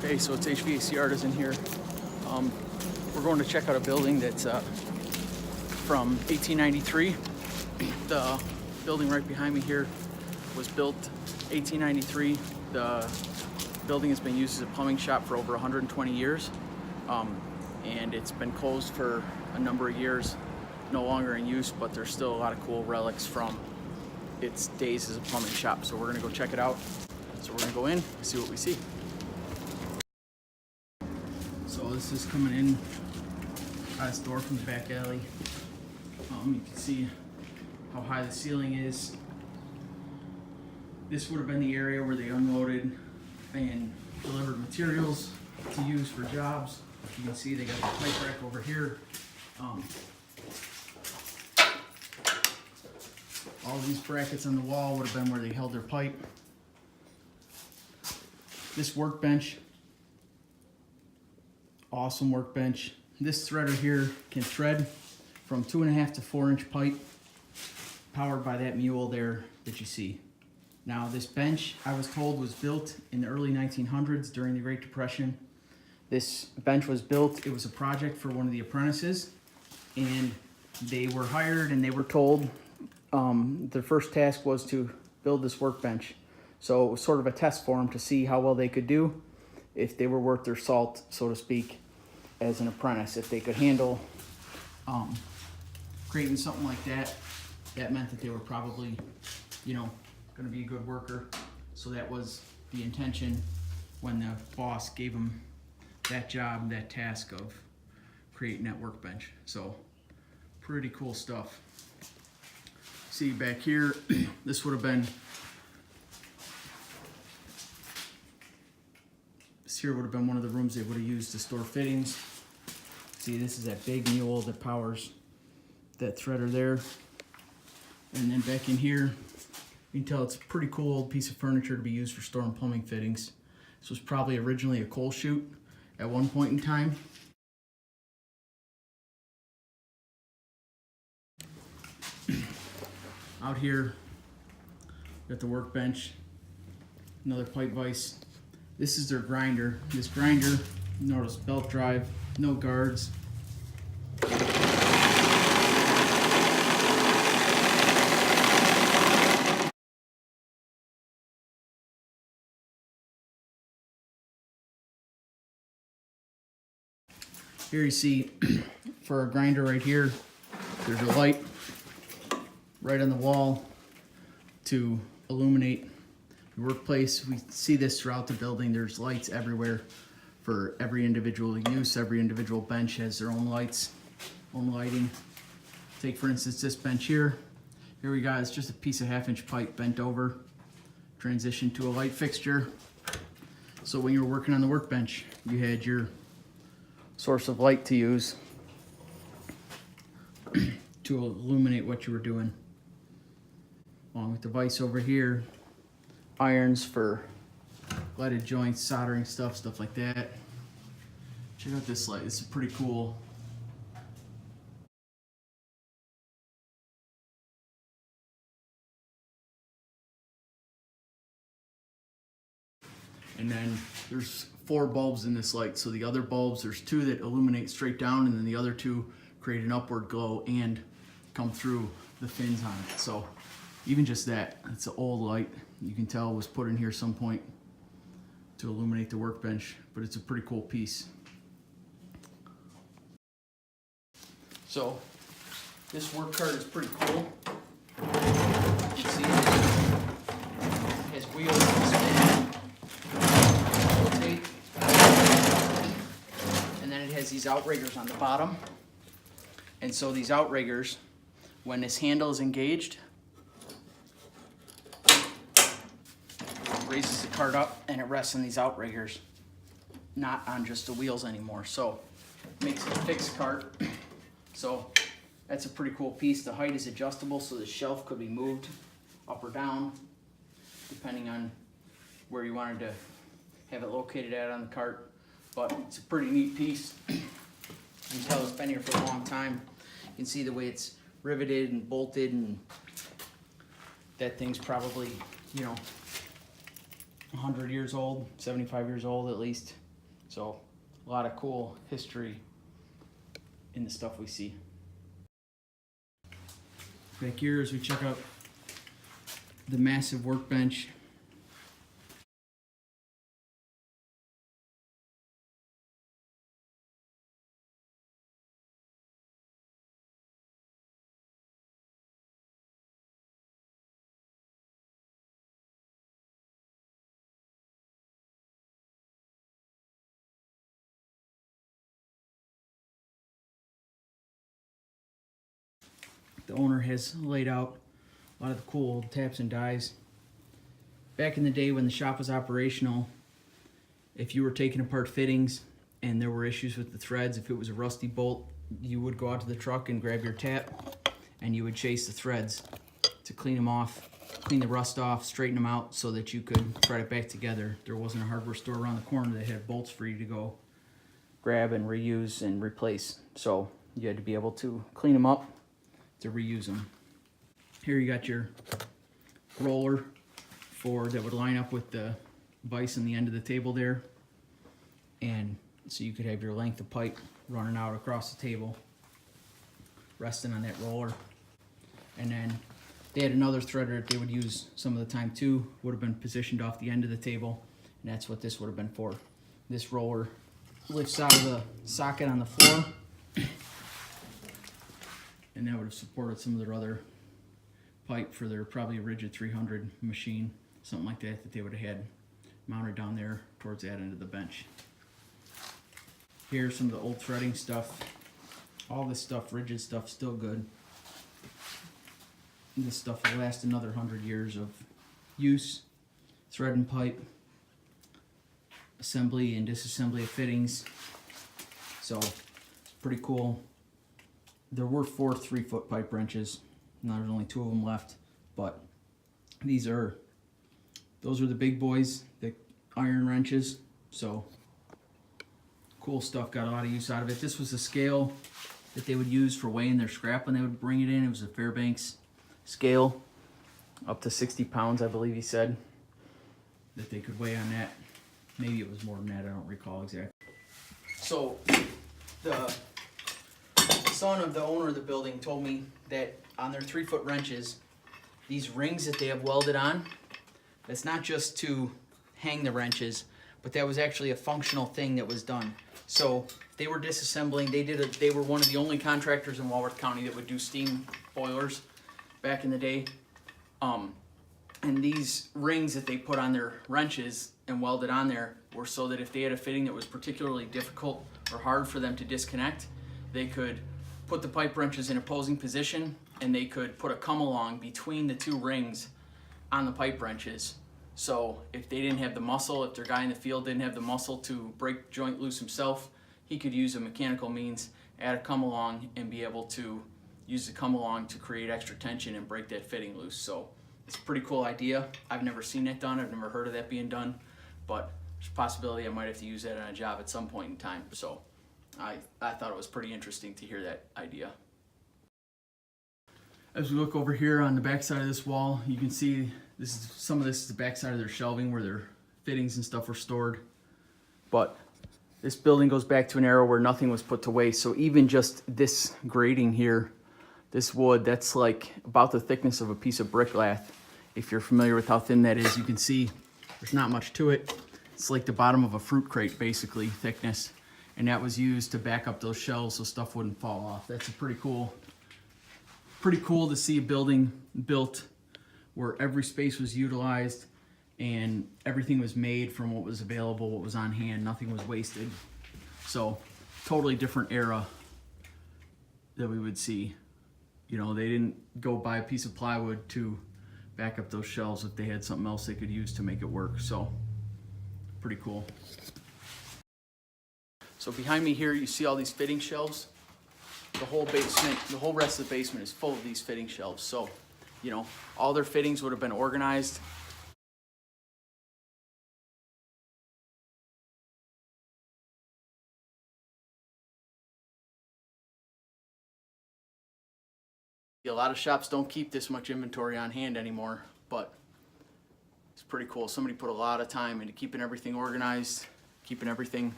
Okay, so it's HVAC Artisan here. We're going to check out a building that's from 1893. The building right behind me here was built 1893. The building has been used as a plumbing shop for over 120 years, and it's been closed for a number of years, no longer in use, but there's still a lot of cool relics from its days as a plumbing shop. So we're gonna go check it out. So we're gonna go in and see what we see. So this is coming in out this door from the back alley. You can see how high the ceiling is. This would have been the area where they unloaded and delivered materials to use for jobs. You can see they got the pipe rack over here. All these brackets on the wall would have been where they held their pipe. This workbench, awesome workbench. This threader here can thread from 2.5 to 4-inch pipe, powered by that mule there that you see. Now this bench, I was told, was built in the early 1900s during the Great Depression. This bench was built, it was a project for one of the apprentices, and they were hired and they were told their first task was to build this workbench. So it was sort of a test for them to see how well they could do, if they were worth their salt, so to speak, as an apprentice. If they could handle creating something like that, that meant that they were probably, going to be a good worker. So that was the intention when the boss gave them that job, that task of creating that workbench. So pretty cool stuff. See back here, this would have been, this here would have been one of the rooms they would have used to store fittings. See, this is that big mule that powers that threader there. And then back in here, you can tell it's a pretty cool old piece of furniture to be used for storing plumbing fittings. This was probably originally a coal chute at one point in time. Out here, got the workbench, another pipe vise. This is their grinder. This grinder, notice belt drive, no guards. Here you see, for a grinder right here, there's a light right on the wall to illuminate the workplace. We see this throughout the building. There's lights everywhere for every individual use. Every individual bench has their own lights, own lighting. Take for instance this bench here. Here we got, it's just a piece of 1/2-inch pipe bent over, transitioned to a light fixture. So when you were working on the workbench, you had your source of light to use to illuminate what you were doing. Along with the vise over here, irons for leaded joints, soldering stuff like that. Check out this light, this is pretty cool. And then there's 4 bulbs in this light. So the other bulbs, there's 2 that illuminate straight down, and then the other 2 create an upward glow and come through the fins on it. So even just that, it's an old light. You can tell it was put in here some point to illuminate the workbench, but it's a pretty cool piece. So this work cart is pretty cool. You can see it has wheels that spin, rotate, and then it has these outriggers on the bottom. And so these outriggers, when this handle is engaged, raises the cart up and it rests on these outriggers, not on just the wheels anymore. So it makes it a fixed cart. So that's a pretty cool piece. The height is adjustable, so the shelf could be moved up or down depending on where you wanted to have it located at on the cart. But it's a pretty neat piece. You can tell it's been here for a long time. You can see the way it's riveted and bolted, and that thing's probably, 100 years old, 75 years old at least. So a lot of cool history in the stuff we see. Back here as we check out the massive workbench. The owner has laid out a lot of the cool old taps and dies. Back in the day when the shop was operational, if you were taking apart fittings and there were issues with the threads, if it was a rusty bolt, you would go out to the truck and grab your tap and you would chase the threads to clean them off, clean the rust off, straighten them out so that you could thread it back together. There wasn't a hardware store around the corner that had bolts for you to go grab and reuse and replace. So you had to be able to clean them up to reuse them. Here you got your roller that would line up with the vise on the end of the table there, and so you could have your length of pipe running out across the table, resting on that roller. And then they had another threader that they would use some of the time too, would have been positioned off the end of the table, and that's what this would have been for. This roller lifts out of the socket on the floor, and that would have supported some of their other pipe for their probably a rigid 300 machine, something like that, that they would have had mounted down there towards that end of the bench. Here's some of the old threading stuff. All this stuff, rigid stuff, still good. This stuff will last another 100 years of use. Thread and pipe, assembly and disassembly of fittings. So it's pretty cool. There were 4 3-foot pipe wrenches. Now there's only 2 of them left, but those are the big boys, the iron wrenches. So cool stuff, got a lot of use out of it. This was the scale that they would use for weighing their scrap when they would bring it in. It was a Fairbanks scale, up to 60 pounds, I believe he said, that they could weigh on that. Maybe it was more than that, I don't recall exactly. So the son of the owner of the building told me that on their 3-foot wrenches, these rings that they have welded on, that's not just to hang the wrenches, but that was actually a functional thing that was done. So they were disassembling. They were one of the only contractors in Walworth County that would do steam boilers back in the day. And these rings that they put on their wrenches and welded on there were so that if they had a fitting that was particularly difficult or hard for them to disconnect, they could put the pipe wrenches in opposing position, and they could put a come along between the 2 rings on the pipe wrenches. So if they didn't have the muscle, if their guy in the field didn't have the muscle to break joint loose himself, he could use a mechanical means, add a come along, and be able to use the come along to create extra tension and break that fitting loose. So it's a pretty cool idea. I've never seen that done. I've never heard of that being done, but there's a possibility I might have to use that on a job at some point in time. So I thought it was pretty interesting to hear that idea. As we look over here on the back side of this wall, you can see some of this is the back side of their shelving where their fittings and stuff were stored. But this building goes back to an era where nothing was put to waste. So even just this grating here, this wood, that's like about the thickness of a piece of brick lath. If you're familiar with how thin that is, you can see there's not much to it. It's like the bottom of a fruit crate, basically, thickness. And that was used to back up those shelves so stuff wouldn't fall off. That's a pretty cool to see a building built where every space was utilized and everything was made from what was available, what was on hand. Nothing was wasted. So totally different era that we would see. You know, they didn't go buy a piece of plywood to back up those shelves if they had something else they could use to make it work. So pretty cool. So behind me here, you see all these fitting shelves. The whole basement, the whole rest of the basement is full of these fitting shelves. So, you know, all their fittings would have been organized. A lot of shops don't keep this much inventory on hand anymore, but it's pretty cool. Somebody put a lot of time into keeping everything organized, keeping everything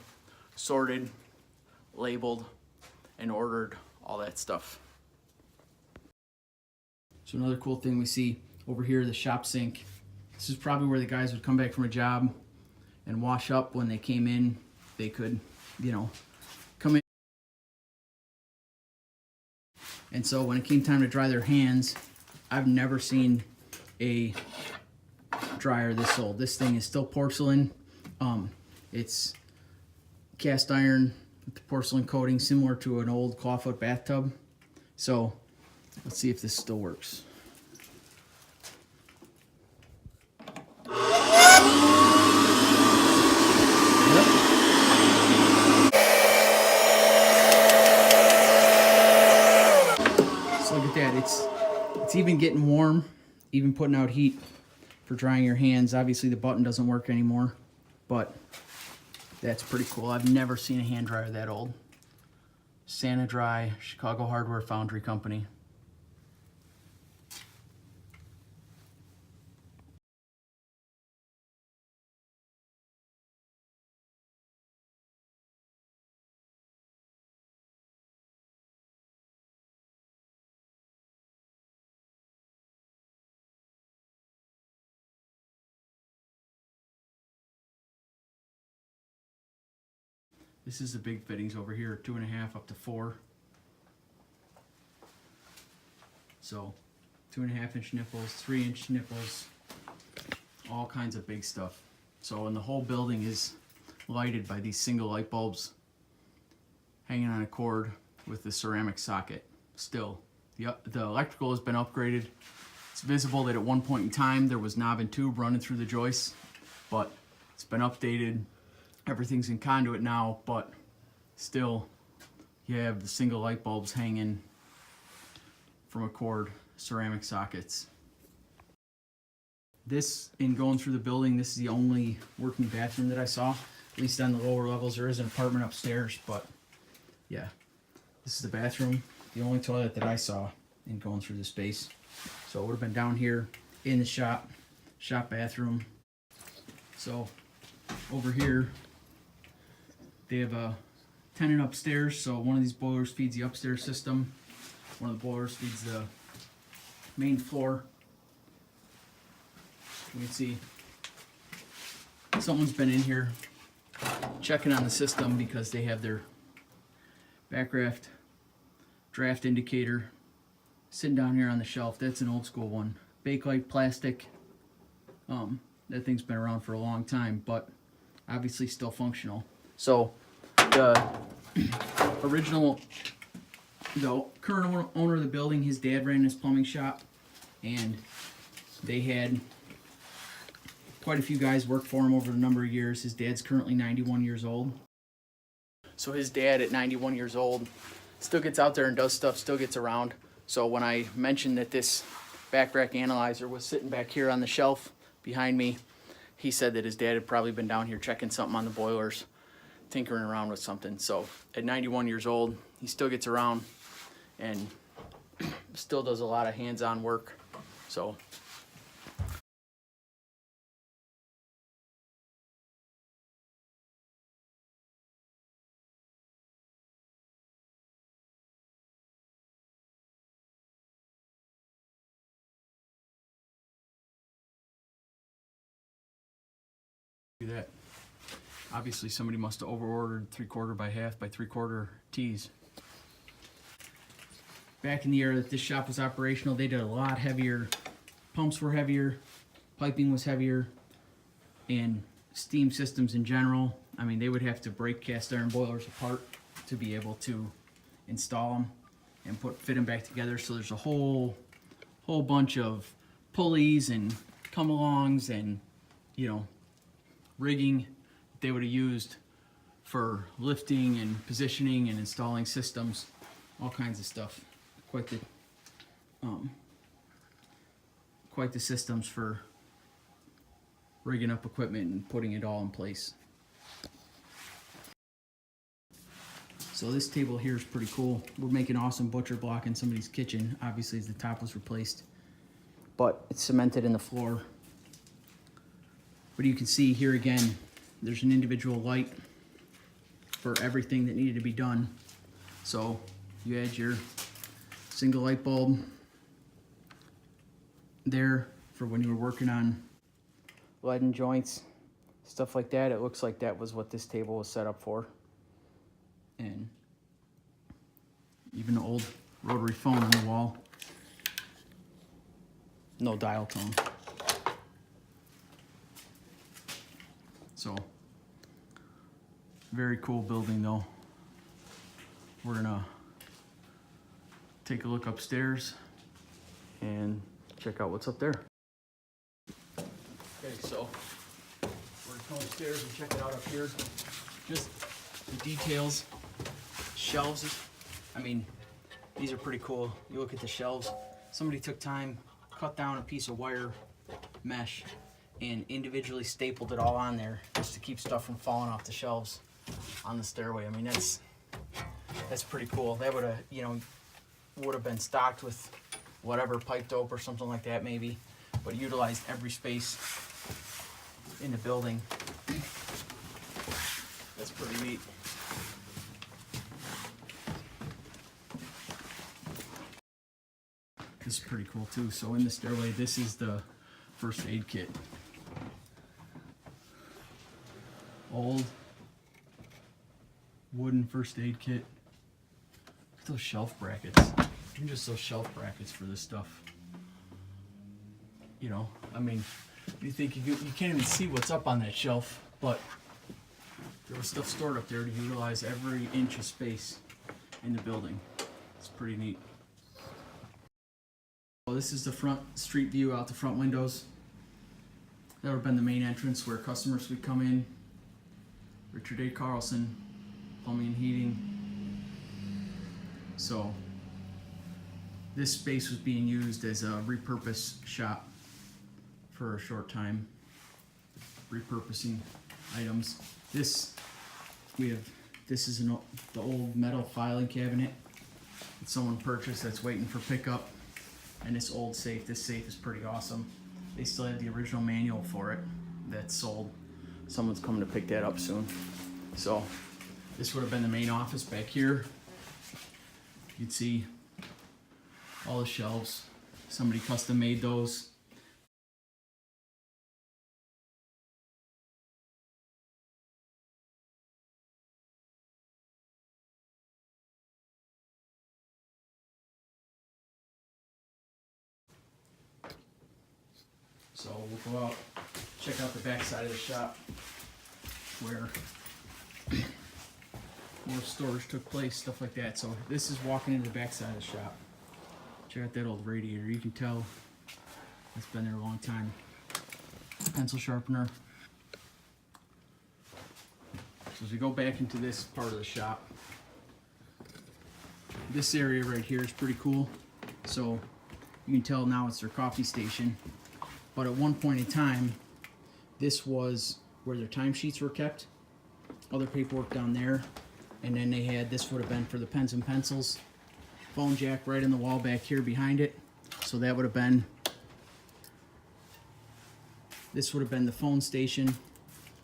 sorted, labeled, and ordered, all that stuff. So another cool thing we see over here, the shop sink. This is probably where the guys would come back from a job and wash up. When they came in, they could, you know, come in. And so when it came time to dry their hands, I've never seen a dryer this old. This thing is still porcelain. It's cast iron with the porcelain coating, similar to an old clawfoot bathtub. So let's see if this still works. So look at that, it's even getting warm, even putting out heat for drying your hands. Obviously the button doesn't work anymore, but that's pretty cool. I've never seen a hand dryer that old. Santa Dry, Chicago Hardware Foundry Company. This is the big fittings over here, 2.5 up to 4. So 2.5 inch nipples, 3 inch nipples, all kinds of big stuff. So, and the whole building is lighted by these single light bulbs hanging on a cord with the ceramic socket. Still, the electrical has been upgraded. It's visible that at one point in time there was knob and tube running through the joists, but it's been updated. Everything's in conduit now, but still you have the single light bulbs hanging from a cord, ceramic sockets. This, in going through the building, this is the only working bathroom that I saw, at least on the lower levels. There is an apartment upstairs, but yeah, this is the bathroom, the only toilet that I saw in going through the space. So it would have been down here in the shop bathroom. So over here, they have a tenant upstairs, so one of these boilers feeds the upstairs system. One of the boilers feeds the main floor. You can see someone's been in here checking on the system because they have their backdraft draft indicator sitting down here on the shelf. That's an old school one. Bakelite plastic. That thing's been around for a long time, but obviously still functional. So the current owner of the building, his dad ran his plumbing shop, and they had quite a few guys work for him over a number of years. His dad's currently 91 years old. So his dad at 91 years old still gets out there and does stuff, still gets around. So when I mentioned that this back rack analyzer was sitting back here on the shelf behind me, he said that his dad had probably been down here checking something on the boilers, tinkering around with something. So at 91 years old, he still gets around and still does a lot of hands-on work. So do that. Obviously somebody must have over-ordered 3/4 by 1/2 by 3/4 tees. Back in the era that this shop was operational, they did a lot heavier. Pumps were heavier, piping was heavier, and steam systems in general. I mean, they would have to break cast iron boilers apart to be able to install them and fit them back together. So there's a whole bunch of pulleys and come-alongs and, you know, rigging they would have used for lifting and positioning and installing systems, all kinds of stuff. Quite the systems for rigging up equipment and putting it all in place. So this table here is pretty cool. We're making awesome butcher block in somebody's kitchen, obviously, as the top was replaced, but it's cemented in the floor. But you can see here again, there's an individual light for everything that needed to be done. So you had your single light bulb there for when you were working on leaden joints, stuff like that. It looks like that was what this table was set up for. And even the old rotary phone on the wall. No dial tone. So, very cool building though. We're gonna take a look upstairs and check out what's up there. Okay, so we're gonna come upstairs and check it out up here. Just the details, shelves. I mean, these are pretty cool. You look at the shelves. Somebody took time, cut down a piece of wire mesh, and individually stapled it all on there just to keep stuff from falling off the shelves on the stairway. I mean, that's pretty cool. That would have, you know, would have been stocked with whatever pipe dope or something like that maybe, but utilized every space in the building. That's pretty neat. This is pretty cool too. So in the stairway, this is the first aid kit. Old wooden first aid kit. Look at those shelf brackets. Even just those shelf brackets for this stuff. You know, I mean, you think you can't even see what's up on that shelf, but there was stuff stored up there to utilize every inch of space in the building. It's pretty neat. Well, this is the front street view out the front windows. That would have been the main entrance where customers would come in. Richard A. Carlson, Plumbing and Heating. So this space was being used as a repurposed shop for a short time, repurposing items. This is the old metal filing cabinet that someone purchased that's waiting for pickup, and this old safe. This safe is pretty awesome. They still have the original manual for it that's sold. Someone's coming to pick that up soon. So this would have been the main office back here. You'd see all the shelves. Somebody custom made those. So we'll go out, check out the back side of the shop where more storage took place, stuff like that. So this is walking into the back side of the shop. Check out that old radiator. You can tell it's been there a long time. Pencil sharpener. So as we go back into this part of the shop, this area right here is pretty cool. So you can tell now it's their coffee station. But at one point in time, this was where their timesheets were kept. Other paperwork down there. And then they had, this would have been for the pens and pencils. Phone jack right in the wall back here behind it. So that would have been, this would have been the phone station.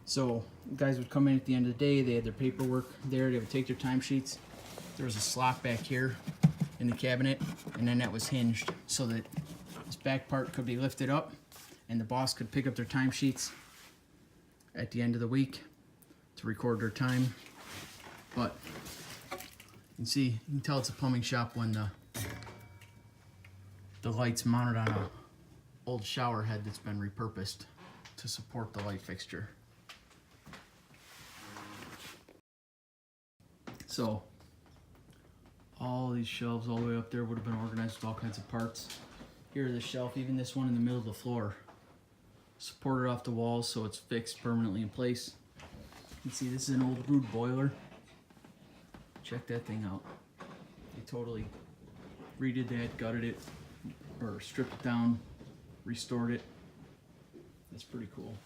So guys would come in at the end of the day, they had their paperwork there, they would take their timesheets. There was a slot back here in the cabinet, and then that was hinged so that this back part could be lifted up and the boss could pick up their timesheets at the end of the week to record their time. But you can tell it's a plumbing shop when the light's mounted on a old shower head that's been repurposed to support the light fixture. So all these shelves all the way up there would have been organized with all kinds of parts. Here's the shelf, even this one in the middle of the floor, supported off the walls so it's fixed permanently in place. You can see this is an old Rude boiler. Check that thing out. They totally redid that, gutted it, or stripped it down, restored it. That's pretty cool.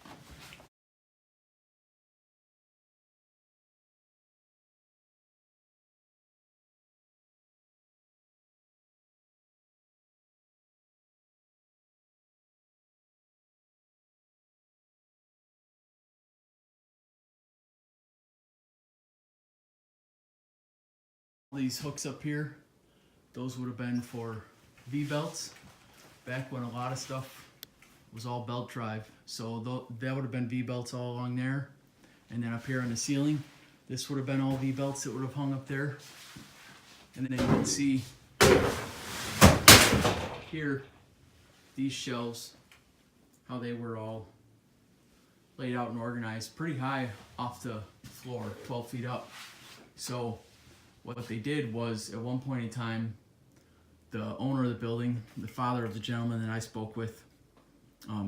These hooks up here, those would have been for V-belts back when a lot of stuff was all belt drive. So that would have been V-belts all along there. And then up here on the ceiling, this would have been all V-belts that would have hung up there. And then you can see here, these shelves, how they were all laid out and organized pretty high off the floor, 12 feet up. So what they did was, at one point in time, the owner of the building, the father of the gentleman that I spoke with,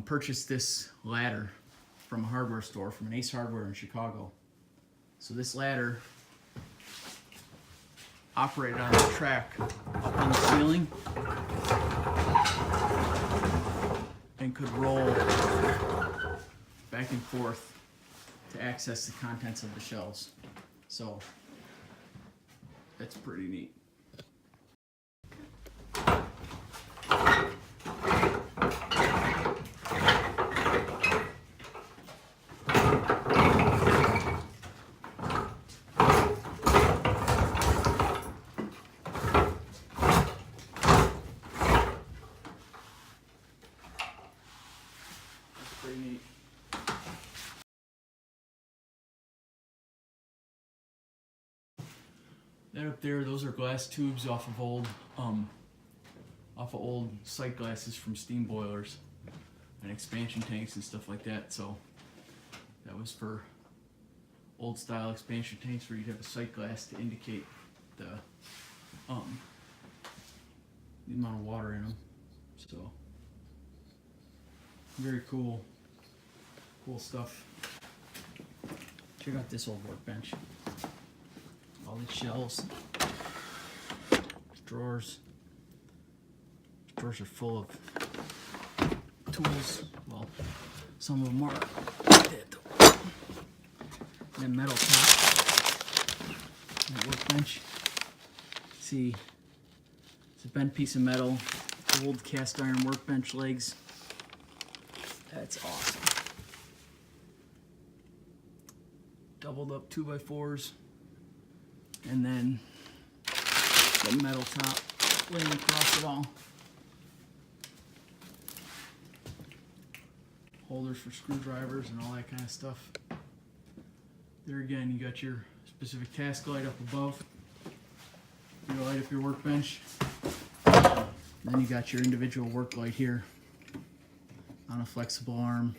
purchased this ladder from a hardware store, from an Ace Hardware in Chicago. So this ladder operated on a track up on the ceiling and could roll back and forth to access the contents of the shelves. So that's pretty neat. Pretty neat. That up there, those are glass tubes off of old sight glasses from steam boilers and expansion tanks and stuff like that. So that was for old style expansion tanks where you'd have a sight glass to indicate the amount of water in them. So very cool stuff. Check out this old workbench. All these shelves, drawers. Drawers are full of tools. Well, some of them are. And then metal top. And workbench. See, it's a bent piece of metal. Old cast iron workbench legs. That's awesome. Doubled up 2x4s. And then the metal top laying across it all. Holders for screwdrivers and all that kind of stuff. There again, you got your specific task light up above. You light up your workbench. Then you got your individual work light here on a flexible arm.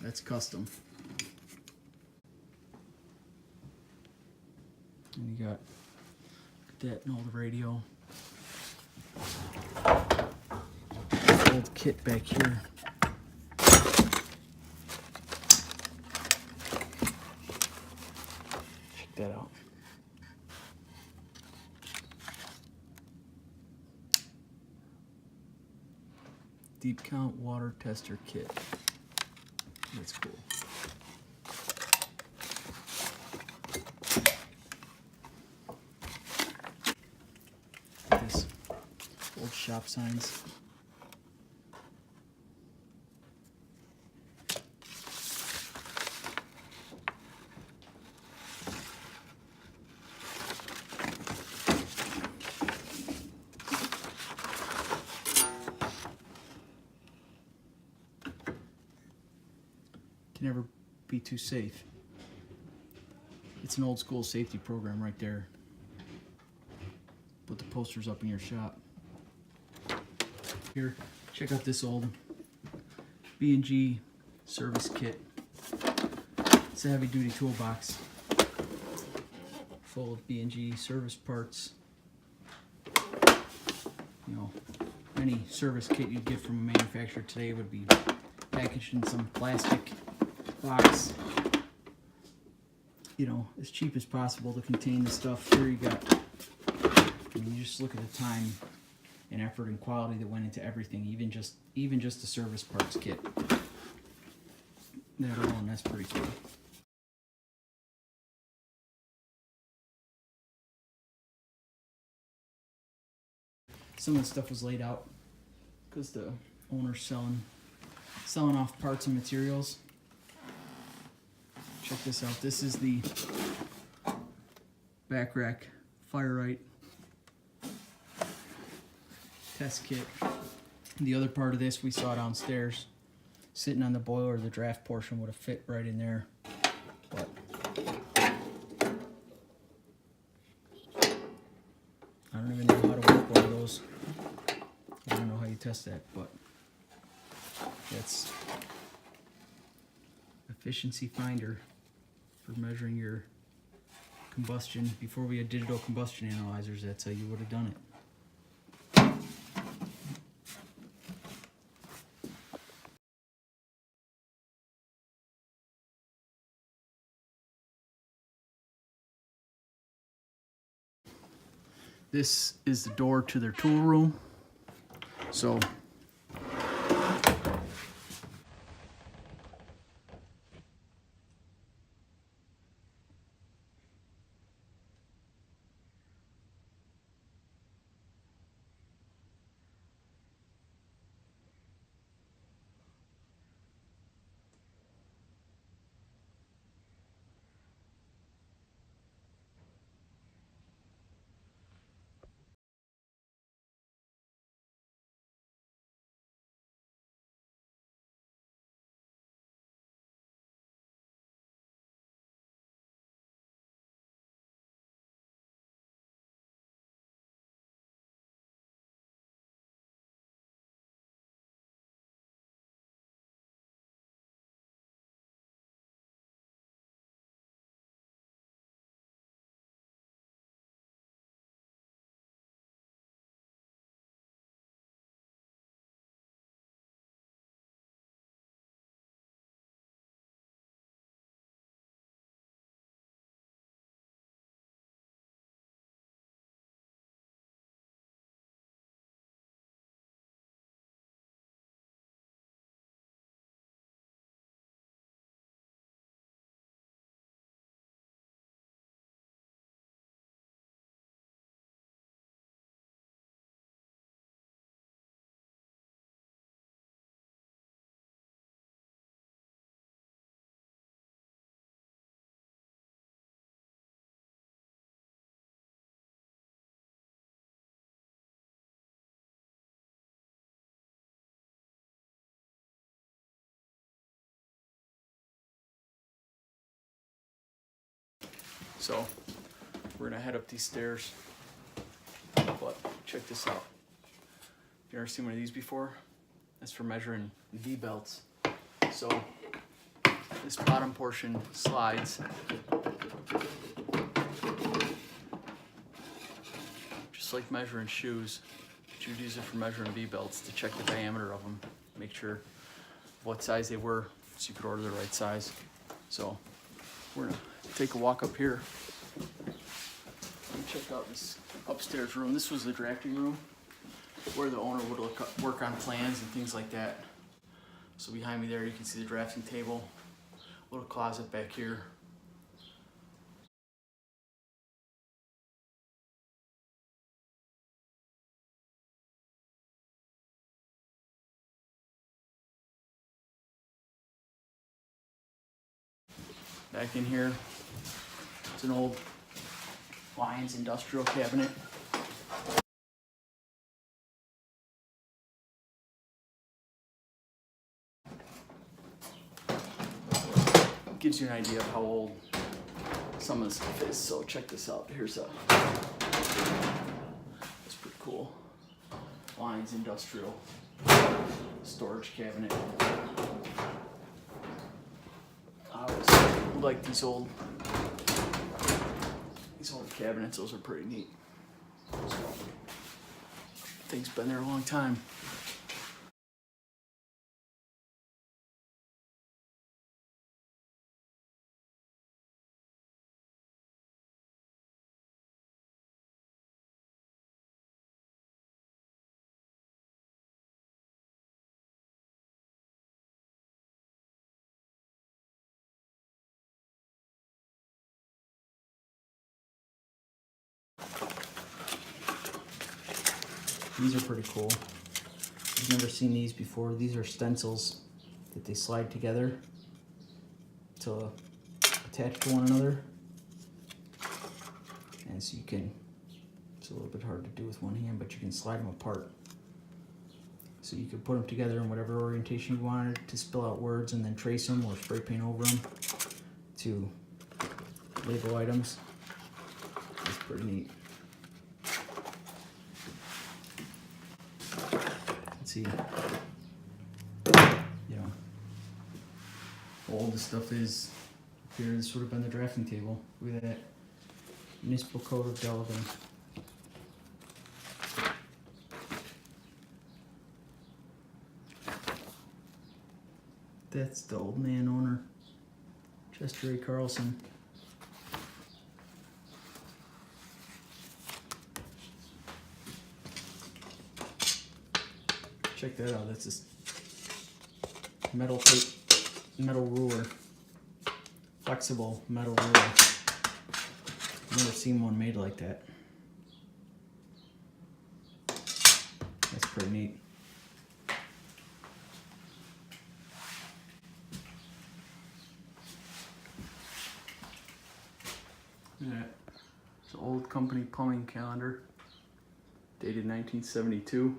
That's custom. And you got that and all the radio. Old kit back here. Check that out. Deep count water tester kit. That's cool. This old shop signs. Can never be too safe. It's an old school safety program right there. Put the posters up in your shop. Here, check out this old B&G service kit. It's a heavy duty toolbox full of B&G service parts. You know, any service kit you'd get from a manufacturer today would be packaged in some plastic box, you know, as cheap as possible to contain the stuff. Here you got, I mean, you just look at the time and effort and quality that went into everything, even just the service parts kit. That alone, that's pretty cool. Some of the stuff was laid out because the owner's selling off parts and materials. Check this out. This is the back rack, fire right, test kit. The other part of this we saw downstairs, sitting on the boiler. The draft portion would have fit right in there, but I don't even know how to work one of those. I don't know how you test that, but that's efficiency finder for measuring your combustion. Before we had digital combustion analyzers, that's how you would have done it. This is the door to their tool room. So we're gonna head up these stairs, but check this out. You ever seen one of these before? That's for measuring V-belts. So this bottom portion slides, just like measuring shoes, but you'd use it for measuring V-belts to check the diameter of them, make sure what size they were so you could order the right size. So we're gonna take a walk up here and check out this upstairs room. This was the drafting room where the owner would work on plans and things like that. So behind me there you can see the drafting table, little closet back here. Back in here, it's an old Lions industrial cabinet. Gives you an idea of how old some of the stuff is. So check this out. Here's that's pretty cool. Lions industrial storage cabinet. I always like these old cabinets. Those are pretty neat. So, thing's been there a long time. These are pretty cool. I've never seen these before. These are stencils that they slide together to attach to one another. And so you can, it's a little bit hard to do with one hand, but you can slide them apart. So you could put them together in whatever orientation you wanted to spill out words, and then trace them or spray paint over them to label items. That's pretty neat. Let's see, you know, how old this stuff is. Here, this would have been the drafting table. Look at that. Municipal Code of Delavan. That's the old man owner, Chester A. Carlson. Check that out. That's this metal tape, metal ruler, flexible metal ruler. I've never seen one made like that. That's pretty neat. Look at that. It's an old company plumbing calendar, dated 1972.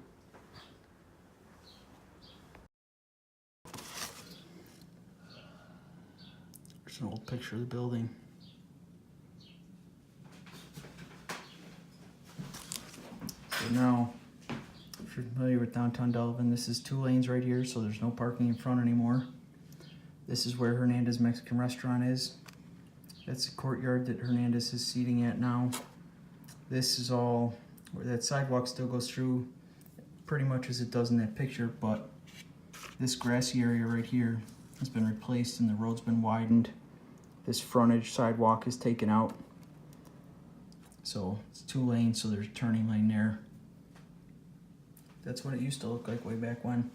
There's an old picture of the building. So now, if you're familiar with downtown Delavan, this is 2 lanes right here, so there's no parking in front anymore. This is where Hernandez Mexican Restaurant is. That's the courtyard that Hernandez is seating at now. This is all where that sidewalk still goes through pretty much as it does in that picture, but this grassy area right here has been replaced and the road's been widened. This frontage sidewalk is taken out. So it's 2 lanes, so there's a turning lane there. That's what it used to look like way back when.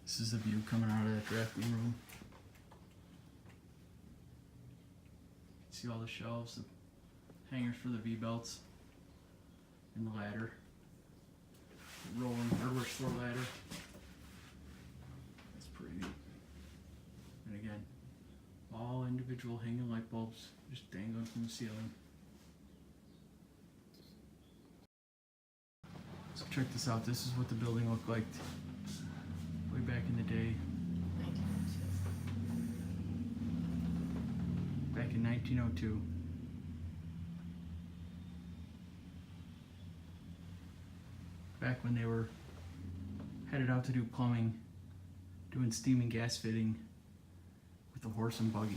This is the view coming out of that drafting room. See all the shelves, the hangers for the V-belts, and the ladder. The rolling hardware store ladder. That's pretty neat. And again, all individual hanging light bulbs just dangling from the ceiling. So check this out. This is what the building looked like way back in the day. Back in 1902. Back when they were headed out to do plumbing, doing steam and gas fitting with a horse and buggy.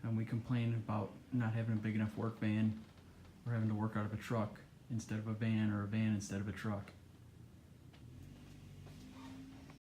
And we complained about not having a big enough work van or having to work out of a truck instead of a van, or a van instead of a truck.